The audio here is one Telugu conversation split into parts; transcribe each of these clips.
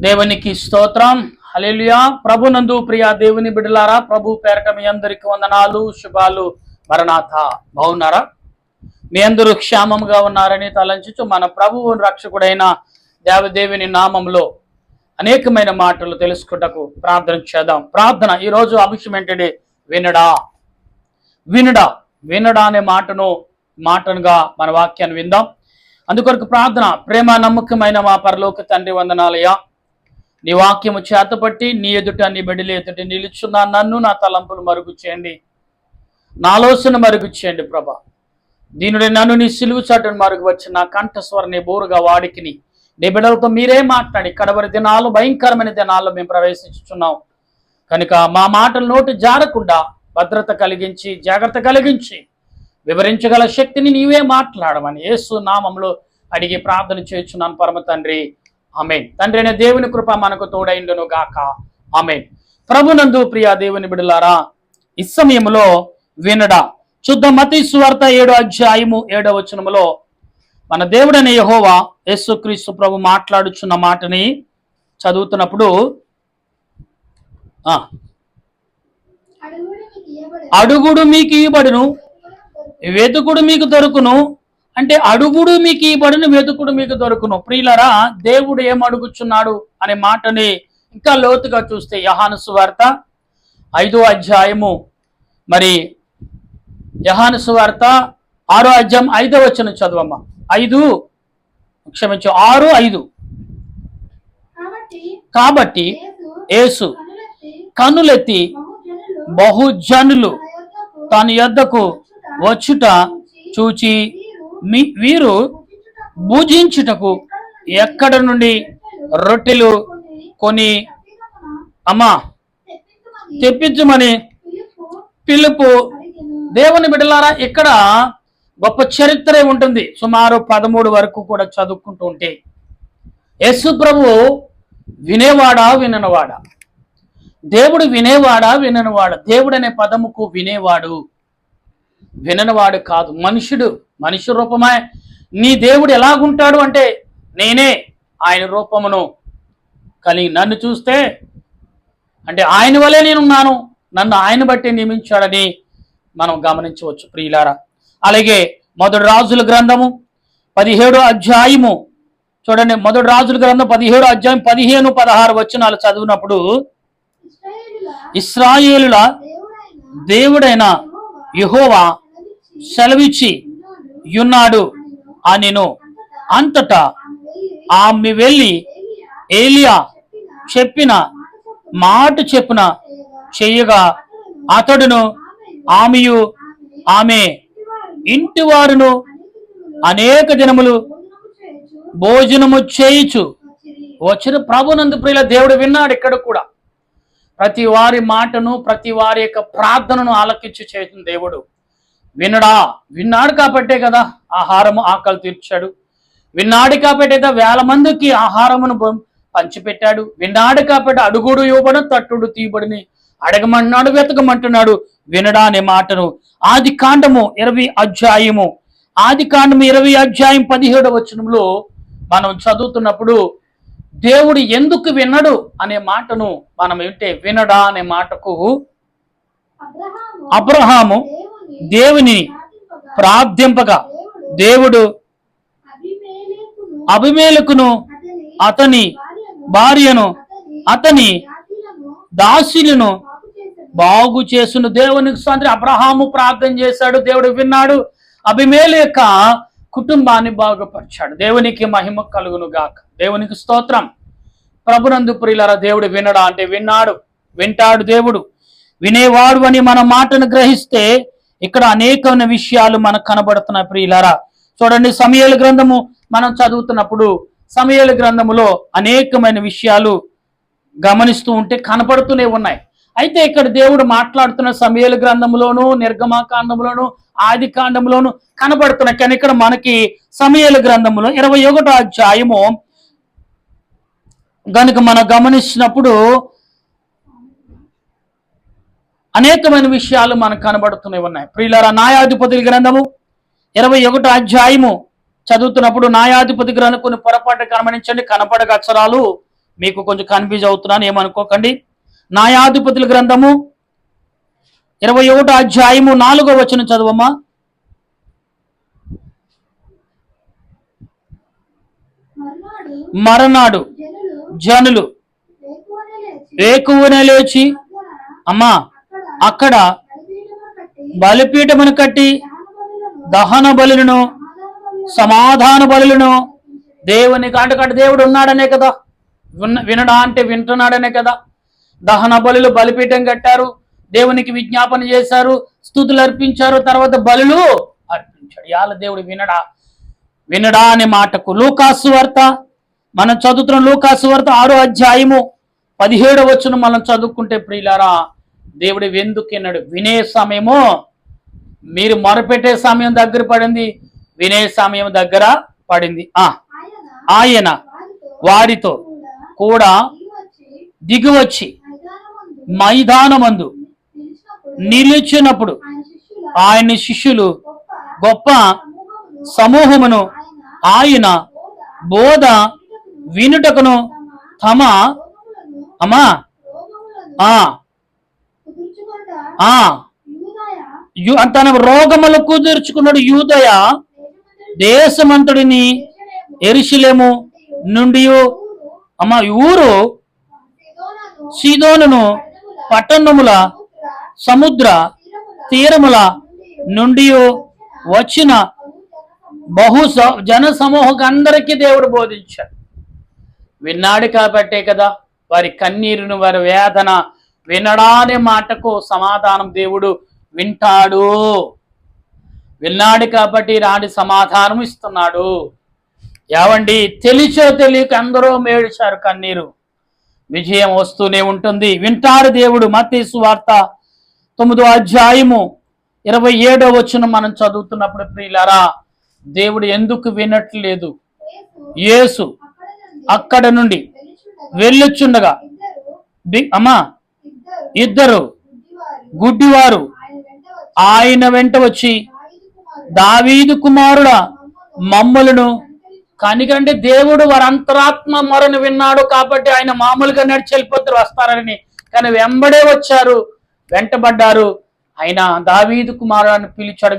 దేవునికి స్తోత్రం. హల్లెలూయా. ప్రభునందు ప్రియ దేవుని బిడ్డలారా, ప్రభు పేరట మీ అందరికి వందనాలు, శుభాలు. మరణాథ. బాగున్నారా? మీ అందరూ క్షేమంగా ఉన్నారని తలంచుచు మన ప్రభువు రక్షకుడైన దేవదేవుని నామంలో అనేకమైన మాటలు తెలుసుకుంటకు ప్రార్థన చేద్దాం. ప్రార్థన. ఈరోజు అంశం ఏంటంటే వినడా. వినడా వినడా అనే మాటనుగా మన వాక్యాన్ని విందాం. అందుకొరకు ప్రార్థన. ప్రేమ నమ్మకమైన మా పరలోక తండ్రి, వందనాలయ్యా. నీ వాక్యము చేతపట్టి నీ ఎదుట నీ బిడ్డల ఎదుట నిలుచున్నా నన్ను, నా తలంపులు మరుగు చేయండి, నా ఆలోచన మరుగు చేయండి ప్రభా. దీనుడి నన్ను నీ సిలువు చాటును మరుగు వచ్చి నా కంఠస్వరని బోరుగా వాడికిని నీ బిడ్డలతో మీరే మాట్లాడి కడవరి దినాలు, భయంకరమైన దినాల్లో మేము ప్రవేశించున్నాం కనుక మా మాటలు నోటి జారకుండా భద్రత కలిగించి, జాగ్రత్త కలిగించి, వివరించగల శక్తిని నీవే మాట్లాడమని యేసు నామంలో అడిగి ప్రార్థన చేస్తున్నాను పరమ తండ్రి. ఆమేన్. తండ్రి అయిన దేవుని కృప మనకు తోడైండును గాక. ఆమేన్. ప్రభునందు ప్రియ దేవుని బిడ్డలారా, ఈ సమయంలో వినడా. చూద్దాం. మత్తయి సువార్త 7వ అధ్యాయము 7వ వచనములో మన దేవుడైన యెహోవా యేసుక్రీస్తు ప్రభు మాట్లాడుచున్న మాటని చదువుతున్నప్పుడు, అడుగుడు మీకు ఇవ్వబడును, వెతుకుడు మీకు దొరుకును. అంటే అడుగుడు మీకు ఇవ్వబడును, వెతుకుడు మీకు దొరుకును. ప్రియులరా, దేవుడు ఏం అడుగుచున్నాడు అనే మాటని ఇంకా లోతుగా చూస్తే యోహాను సువార్త 5వ అధ్యాయము, మరి యోహాను సువార్త 6వ అధ్యాయం 5వ వచనం చదవమ్మా. 6:5. కాబట్టి యేసు కన్నులెత్తి బహుజనులు తన యొద్దకు వచ్చుట చూచి వీరు భుజించుటకు ఎక్కడ నుండి రొట్టెలు కొని అమ్మా తెప్పించమని పిలుపు. దేవుని బిడ్డలారా, ఇక్కడ గొప్ప చరిత్రే ఉంటుంది. సుమారు 13 వరకు కూడా చదువుకుంటూ ఉంటే యేసు ప్రభు వినేవాడా విననవాడా? దేవుడు వినేవాడా విననవాడా? దేవుడు అనే పదముకు వినేవాడు, విననవాడు కాదు. మనిషి రూపమే. నీ దేవుడు ఎలాగుంటాడు అంటే, నేనే ఆయన రూపమును కలిగి నన్ను చూస్తే అంటే ఆయన వలే నేనున్నాను, నన్ను ఆయన బట్టి నియమించాడని మనం గమనించవచ్చు ప్రియులారా. అలాగే మొదటి రాజుల గ్రంథము 17వ అధ్యాయము చూడండి. మొదటి రాజుల గ్రంథం 17వ అధ్యాయం 15-16 వచనాలు చదివినప్పుడు, ఇశ్రాయేలుల దేవుడైన యెహోవా సెలవిచ్చి యున్నాడు అనెను. అంతటా ఆమె వెళ్ళి ఏలియా చెప్పిన మాట చెప్పున చెయ్యగా అతడును ఆమెయు ఆమె ఇంటి వారును అనేక దినములు భోజనము చేయుచు వచ్చిన. ప్రభునందు ప్రియుల దేవుడు విన్నాడు. ఇక్కడ కూడా ప్రతి వారి మాటను, ప్రతి వారి యొక్క ప్రార్థనను ఆలకించి చేసిన దేవుడు విన్నాడు కాబట్టే కదా ఆహారము ఆకలి తీర్చాడు. విన్నాడు కాబట్టే కదా 1000 మందికి ఆహారమును పంచిపెట్టాడు. విన్నాడు కాబట్టి అడుగుడు ఇవ్వబడు, తట్టుడు తీయబడిని అడగమంటున్నాడు, వెతకమంటున్నాడు. వినడా అనే మాటను ఆది కాండము 20వ అధ్యాయము 17వ వచనంలో మనం చదువుతున్నప్పుడు దేవుడు ఎందుకు వినడు అనే మాటను మనం వింటే, వినడా అనే మాటకు అబ్రహాము దేవుని ప్రార్థింపగా దేవుడు అబీమెలెకును అతని భార్యను అతని దాసీలను బాగు చేసును. దేవునికి స్తోత్రం. అబ్రహాము ప్రార్థన చేశాడు, దేవుడు విన్నాడు. అబీమెలెకు యొక్క కుటుంబాన్ని బాగుపరిచాడు. దేవునికి మహిమ కలుగును గాక. దేవునికి స్తోత్రం. ప్రభునందు ప్రియులారా, దేవుడు వినడా అంటే వింటాడు. దేవుడు వినేవాడు అని మన మాటను గ్రహిస్తే ఇక్కడ అనేకమైన విషయాలు మనకు కనబడుతున్నాయి ప్రియులారా. చూడండి, సమూయేలు గ్రంథము మనం చదువుతున్నప్పుడు సమూయేలు గ్రంథములో అనేకమైన విషయాలు గమనిస్తూ ఉంటే కనపడుతూనే ఉన్నాయి. అయితే ఇక్కడ దేవుడు మాట్లాడుతున్న సమూయేలు గ్రంథంలోను, నిర్గమకాండంలోను, ఆది కాండంలోను కనబడుతున్నాయి. కానీ ఇక్కడ మనకి సమూయేలు గ్రంథంలో 21వ అధ్యాయము గనుక మనం గమనించినప్పుడు అనేకమైన విషయాలు మనకు కనబడుతూనే ఉన్నాయి ప్రియులారా. న్యాయాధిపతుల గ్రంథము 21వ అధ్యాయము చదువుతున్నప్పుడు న్యాయాధిపతి గ్రంథం కొన్ని పొరపాటు గమనించండి. కనపడక అక్షరాలు మీకు కొంచెం కన్ఫ్యూజ్ అవుతున్నాను, ఏమనుకోకండి. న్యాయాధిపతుల గ్రంథము 21వ అధ్యాయము 4వ వచనం చదవమ్మా. మరునాడు జనులు వేకువనే లేచి అమ్మా అక్కడ బలిపీఠమును కట్టి దహన బలులను సమాధాన బలులను దేవునికి అంటే దేవుడు ఉన్నాడనే కదా, వినడా అంటే వింటున్నాడనే కదా. దహన బలులు బలిపీఠం కట్టారు, దేవునికి విజ్ఞాపన చేశారు, స్తుతులు అర్పించారు, తర్వాత బలులు అర్పించాడు. ఇవాళ దేవుడు వినడా అనే మాటకు లూకాసు వార్త మనం చదువుతున్న లూకాసు వార్త 6వ అధ్యాయము 17వ వచనం మనం చదువుకుంటే ప్రియులారా, దేవుడు ఎందుకు విన్నాడు? వినే సమయము, మీరు మొరపెట్టే సమయం దగ్గర పడింది, వినే సమయం దగ్గర పడింది. ఆయన వారితో కూడా దిగివచ్చి మైదానమందు నిలిచినప్పుడు ఆయన శిష్యులు గొప్ప సమూహమును ఆయన బోధ వినుటకును తమ తన రోగములు కుదుర్చుకున్నాడు. యూదయ దేశమంతుడిని యెరూషలేము నుండి ఊరు సీదోనును పట్టణముల సముద్ర తీరముల నుండి వచ్చిన బహు జన సమూహకు అందరికీ దేవుడు బోధించాడు. విన్నాడు కాబట్టే కదా వారి కన్నీరును, వారి వేదన వినడానే మాటకు సమాధానం దేవుడు వింటాడు. విన్నాడు కాబట్టి రాని సమాధానం ఇస్తున్నాడు. ఏవండి, తెలిసో తెలియక అందరూ మేడిచారు కన్నీరు, విజయం వస్తూనే ఉంటుంది. వింటాడు దేవుడు. మత్తయి సువార్త 9వ అధ్యాయము 27వ వచనం మనం చదువుతున్నప్పుడు ప్రియులారా, దేవుడు ఎందుకు వినట్లేదు? యేసు అక్కడ నుండి వెళ్ళొచ్చుండగా ఇద్దరు గుడ్డివారు ఆయన వెంట వచ్చి, దావీదు కుమారుడా మమ్ములను కనికంటే దేవుడు వారి అంతరాత్మ మొరను విన్నాడు కాబట్టి ఆయన మామూలుగా నడిచి వెళ్ళిపోతారు వస్తారని, కానీ వెంబడే వచ్చారు, వెంటబడ్డారు. ఆయన దావీదు కుమారుడు అని పిలిచాడు.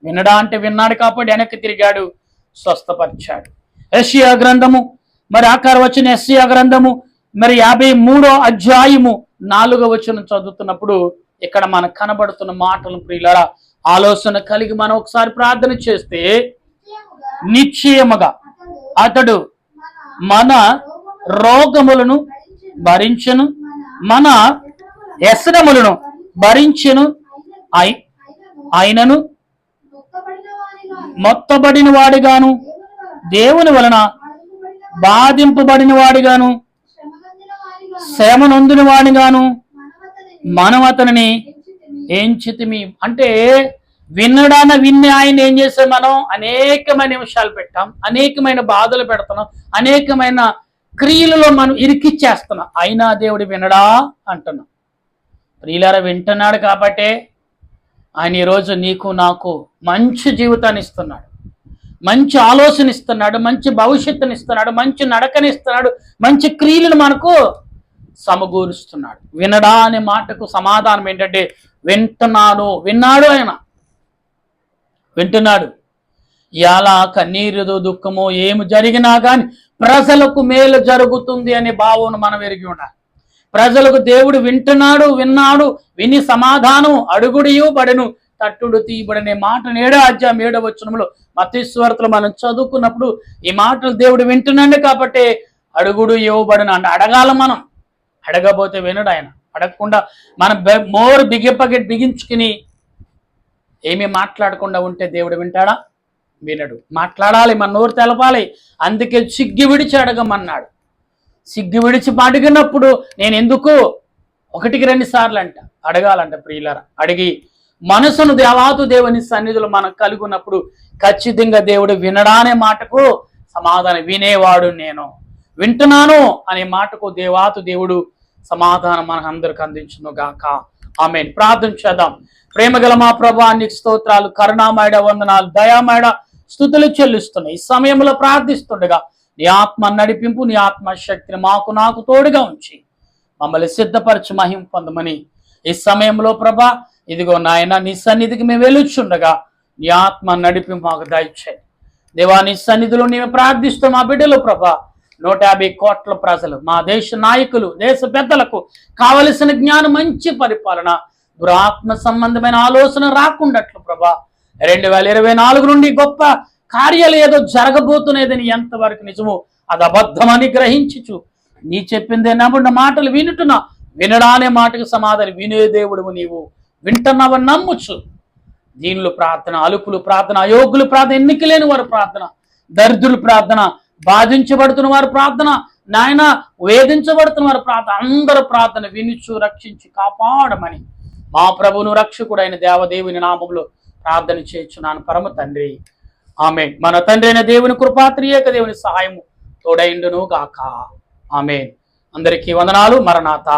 వినడా అంటే విన్నాడు కాబట్టి వెనక్కి తిరిగాడు, స్వస్థపరిచాడు. యెషయా గ్రంథము మరి ఆఖరి వచ్చిన యెషయా గ్రంథము మరి 53వ అధ్యాయము 4వ వచనం చదువుతున్నప్పుడు ఇక్కడ మనకు కనబడుతున్న మాటలు ప్రియులారా, ఆలోచన కలిగి మనం ఒకసారి ప్రార్థన చేస్తే నిశ్చయముగా అతడు మన రోగములను భరించెను, మన వ్యసనములను భరించెను, ఆయనను మొత్తబడిన వాడిగాను దేవుని వలన బాధింపబడిన వాడిగాను శ్రమ నొందిన వాడిగాను మనం అతనిని ఎంచితిమి. అంటే విన్ని ఆయన ఏం చేసాం? మనం అనేకమైన విషయాలు పెట్టాం, అనేకమైన బాధలు పెడుతున్నాం, అనేకమైన క్రియలలో మనం ఇరికిచ్చేస్తున్నాం, అయినా దేవుడు వినడా అంటున్నాం. ప్రియులారా, వింటున్నాడు కాబట్టే ఆయన ఈరోజు నీకు నాకు మంచి జీవితాన్ని ఇస్తున్నాడు, మంచి ఆలోచన ఇస్తున్నాడు, మంచి భవిష్యత్తుని ఇస్తున్నాడు, మంచి నడకని ఇస్తున్నాడు, మంచి క్రియలను మనకు సమకూరుస్తున్నాడు. వినడా అనే మాటకు సమాధానం ఏంటంటే వింటున్నాను. విన్నాడు, ఆయన వింటున్నాడు. ఇలా కన్నీరు దుఃఖము ఏమి జరిగినా కానీ ప్రజలకు మేలు జరుగుతుంది అనే భావన మనం ఎరిగి ఉండాలి. ప్రజలకు దేవుడు విన్నాడు, విని సమాధానం అడుగుడియు బడెను, తట్టుడు తీయబడనే మాట 7వ అధ్యాయం 7వ వచనంలో మత్తయి సువార్తలో మనం చదువుకున్నప్పుడు ఈ మాటలు దేవుడు వింటున్నాడు కాబట్టి అడుగుడు ఇవ్వబడను అంటే అడగాల. మనం అడగబోతే వినడు ఆయన. అడగకుండా మనం మోర్ బిగించుకుని ఏమీ మాట్లాడకుండా ఉంటే దేవుడు వింటాడా? వినడు. మాట్లాడాలి, మన నోరు తెలపాలి. అందుకే సిగ్గు విడిచి అడగమన్నాడు. సిగ్గు విడిచి అడిగినప్పుడు నేను ఎందుకు 1-2 సార్లు అంట అడగాలంట ప్రియులారా. అడిగి మనసును దేవాతు దేవుని సన్నిధిలో మనం కలిగి ఉన్నప్పుడు ఖచ్చితంగా దేవుడు వినడానే మాటకు సమాధానం, వినేవాడు నేను, వింటున్నాను అనే మాటకు దేవాతు దేవుడు సమాధానం మనకు అందరికి అందించును గాక. ఆమేన్. ప్రార్థన చేద్దాం. ప్రేమగల మా ప్రభువా, నీకు స్తోత్రాలు, కరుణామయుడ వందనాలు, దయామయుడ స్తుతులు చెల్లిస్తున్నాయి. ఈ సమయంలో ప్రార్థిస్తుండగా నీ ఆత్మ నడిపింపు, నీ ఆత్మశక్తిని నాకు తోడుగా ఉంచి మమ్మల్ని సిద్ధపరచు మహిమ పొందమని ఈ సమయంలో ప్రభా, ఇదిగో నాయన నీ సన్నిధికి మేము వెలుచుండగా నీ ఆత్మ నడిపింపు మాకు దయచేయి దేవా. నీ సన్నిధిలో మేము ప్రార్థిస్తూ మా బిడ్డలు ప్రభా, 150 కోట్ల ప్రజలు, మా దేశ నాయకులు, దేశ పెద్దలకు కావలసిన జ్ఞానం, మంచి పరిపాలన, దురాత్మ సంబంధమైన ఆలోచన రాకుండాట్లు ప్రభా, 2024 నుండి గొప్ప కార్యాలు ఏదో జరగబోతున్నదని ఎంతవరకు నిజమో అది అబద్ధమని గ్రహించుచు నీ చెప్పిందే నమ్మున్న మాటలు వినుటున్నా, వినడానే మాటకు సమాధానం వినే దేవుడు నీవు వింటున్నావని నమ్ముచు దీనులు ప్రార్థన, అలుపులు ప్రార్థన, అయోగ్యులు ప్రార్థన, ఎన్నిక లేని వారు ప్రార్థన, దరిద్రులు ప్రార్థన, బాధించబడుతున్న వారు ప్రార్థన, నాయన వేధించబడుతున్న వారు ప్రార్థన, అందరూ ప్రార్థన వినుచు రక్షించి కాపాడమని మా ప్రభువును రక్షకుడైన దేవదేవుని నామములో ప్రార్థన చేయుచున్నాను పరమ తండ్రి, ఆమేన్. మన తండ్రి అయిన దేవుని కృపా, త్రియేక దేవుని సహాయము తోడైండును గాక, ఆమేన్. అందరికీ వందనాలు. మరణాత.